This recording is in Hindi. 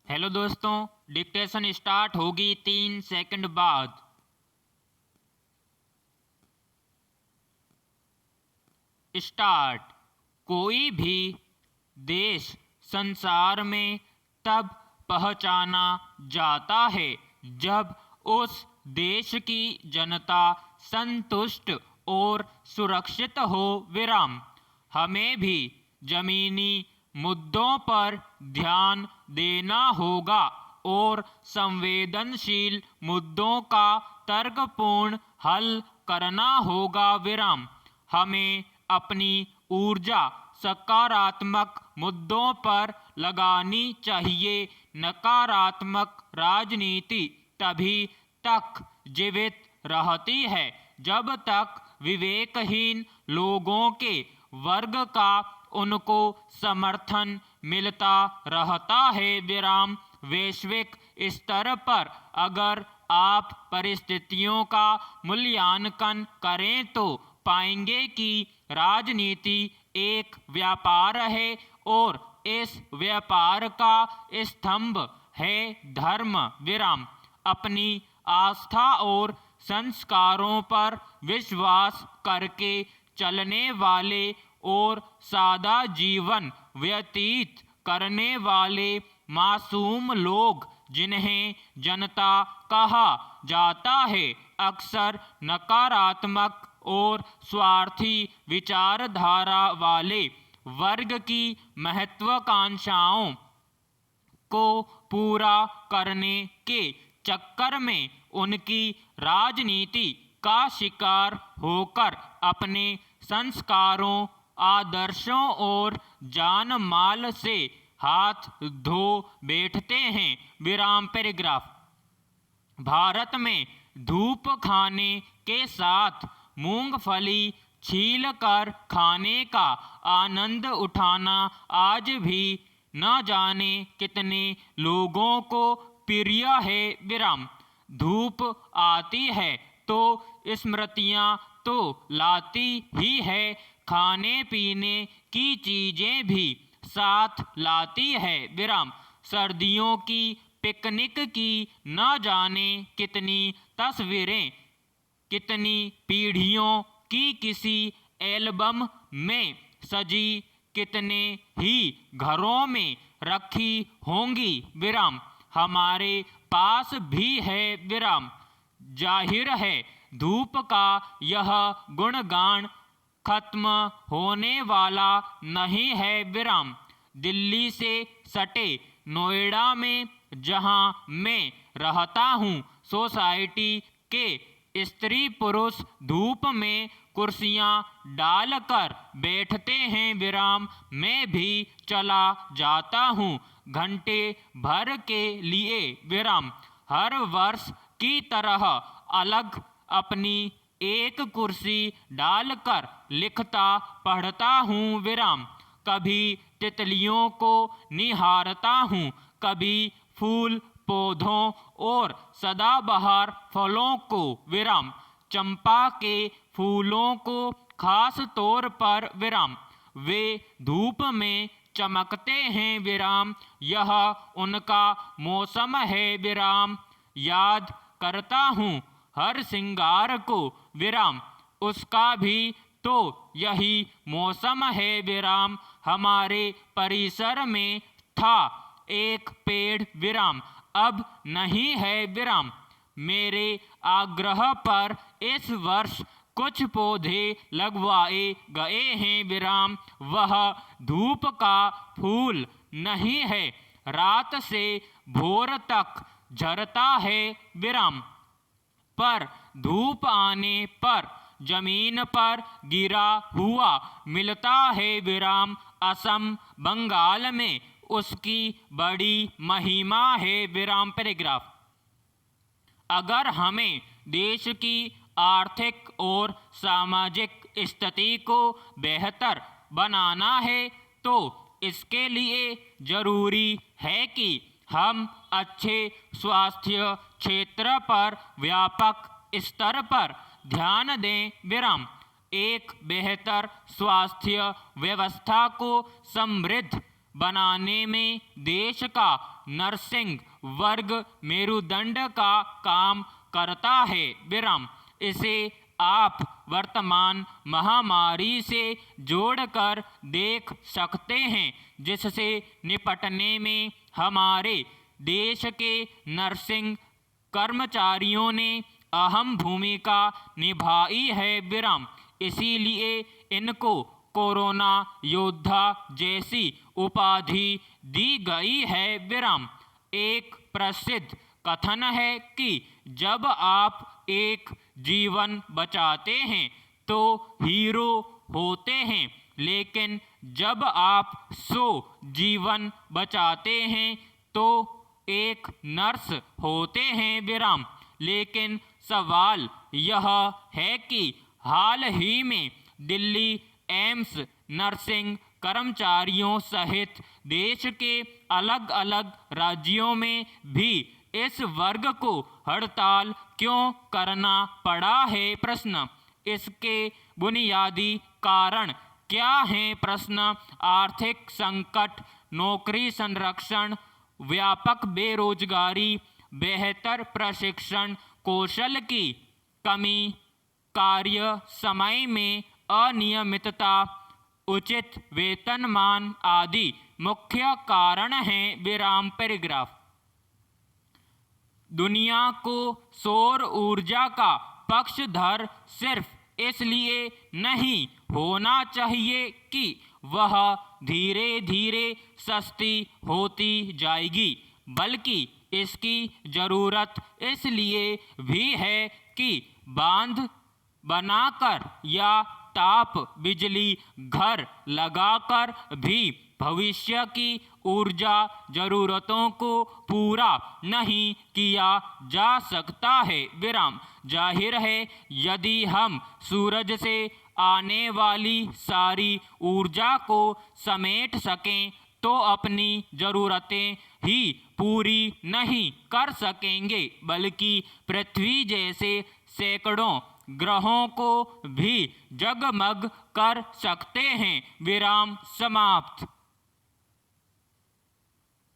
हेलो दोस्तों, डिक्टेशन स्टार्ट होगी 3 सेकंड बाद। स्टार्ट। कोई भी देश संसार में तब पहचाना जाता है जब उस देश की जनता संतुष्ट और सुरक्षित हो। विराम। हमें भी जमीनी मुद्दों पर ध्यान देना होगा और संवेदनशील मुद्दों का तर्कपूर्ण हल करना होगा। विराम। हमें अपनी ऊर्जा सकारात्मक मुद्दों पर लगानी चाहिए। नकारात्मक राजनीति तभी तक जीवित रहती है जब तक विवेकहीन लोगों के वर्ग का उनको समर्थन मिलता रहता है। विराम। वैश्विक स्तर पर अगर आप परिस्थितियों का मूल्यांकन करें तो पाएंगे कि राजनीति एक व्यापार है और इस व्यापार का स्तंभ है धर्म। विराम। अपनी आस्था और संस्कारों पर विश्वास करके चलने वाले और सादा जीवन व्यतीत करने वाले मासूम लोग, जिन्हें जनता कहा जाता है, अक्सर नकारात्मक और स्वार्थी विचारधारा वाले वर्ग की महत्वाकांक्षाओं को पूरा करने के चक्कर में उनकी राजनीति का शिकार होकर अपने संस्कारों, आदर्शों और जान माल से हाथ धो बैठते हैं। विराम। पैराग्राफ। भारत में धूप खाने के साथ मूंगफली छील कर खाने का आनंद उठाना आज भी न जाने कितने लोगों को प्रिय है। विराम। धूप आती है तो स्मृतियाँ तो लाती ही है, खाने पीने की चीजें भी साथ लाती है। विराम। सर्दियों की पिकनिक की न जाने कितनी तस्वीरें कितनी पीढ़ियों की किसी एल्बम में सजी कितने ही घरों में रखी होंगी। विराम। हमारे पास भी है। विराम। जाहिर है धूप का यह गुणगान खत्म होने वाला नहीं है। विराम। दिल्ली से सटे नोएडा में जहां मैं रहता हूं, सोसाइटी के स्त्री पुरुष धूप में कुर्सियां डालकर बैठते हैं। विराम। मैं भी चला जाता हूं घंटे भर के लिए। विराम। हर वर्ष की तरह अलग अपनी एक कुर्सी डालकर लिखता पढ़ता हूँ। विराम। कभी तितलियों को निहारता हूँ, कभी फूल पौधों और सदाबहार फलों को। विराम। चंपा के फूलों को खास तौर पर। विराम। वे धूप में चमकते हैं। विराम। यह उनका मौसम है। विराम। याद करता हूँ हर श्रृंगार को। विराम। उसका भी तो यही मौसम है। विराम। हमारे परिसर में था एक पेड़। विराम। अब नहीं है। विराम। मेरे आग्रह पर इस वर्ष कुछ पौधे लगवाए गए हैं। विराम। वह धूप का फूल नहीं है, रात से भोर तक झरता है। विराम। पर धूप आने पर जमीन पर गिरा हुआ मिलता है। विराम। असम बंगाल में उसकी बड़ी महिमा है। विराम। पैराग्राफ। अगर हमें देश की आर्थिक और सामाजिक स्थिति को बेहतर बनाना है तो इसके लिए जरूरी है कि हम अच्छे स्वास्थ्य क्षेत्र पर व्यापक स्तर पर ध्यान दें। विराम। एक बेहतर स्वास्थ्य व्यवस्था को समृद्ध बनाने में देश का नर्सिंग वर्ग मेरुदंड का काम करता है। विराम। इसे आप वर्तमान महामारी से जोड़कर देख सकते हैं, जिससे निपटने में हमारे देश के नर्सिंग कर्मचारियों ने अहम भूमिका निभाई है। विराम। इसीलिए इनको कोरोना योद्धा जैसी उपाधि दी गई है। विराम। एक प्रसिद्ध कथन है कि जब आप एक जीवन बचाते हैं तो हीरो होते हैं, लेकिन जब आप 100 जीवन बचाते हैं तो एक नर्स होते हैं। विराम। लेकिन सवाल यह है कि हाल ही में दिल्ली एम्स नर्सिंग कर्मचारियों सहित देश के अलग अलग राज्यों में भी इस वर्ग को हड़ताल क्यों करना पड़ा है? प्रश्न। इसके बुनियादी कारण क्या हैं? प्रश्न। आर्थिक संकट, नौकरी संरक्षण, व्यापक बेरोजगारी, बेहतर प्रशिक्षण कौशल की कमी, कार्य समय में अनियमितता, उचित वेतनमान आदि मुख्य कारण हैं। विराम। पैराग्राफ। दुनिया को सौर ऊर्जा का पक्षधर सिर्फ इसलिए नहीं होना चाहिए कि वह धीरे धीरे सस्ती होती जाएगी, बल्कि इसकी ज़रूरत इसलिए भी है कि बांध बनाकर या ताप बिजली घर लगाकर भी भविष्य की ऊर्जा ज़रूरतों को पूरा नहीं किया जा सकता है। विराम। जाहिर है यदि हम सूरज से आने वाली सारी ऊर्जा को समेट सकें तो अपनी ज़रूरतें ही पूरी नहीं कर सकेंगे, बल्कि पृथ्वी जैसे सैकड़ों ग्रहों को भी जगमग कर सकते हैं। विराम समाप्त।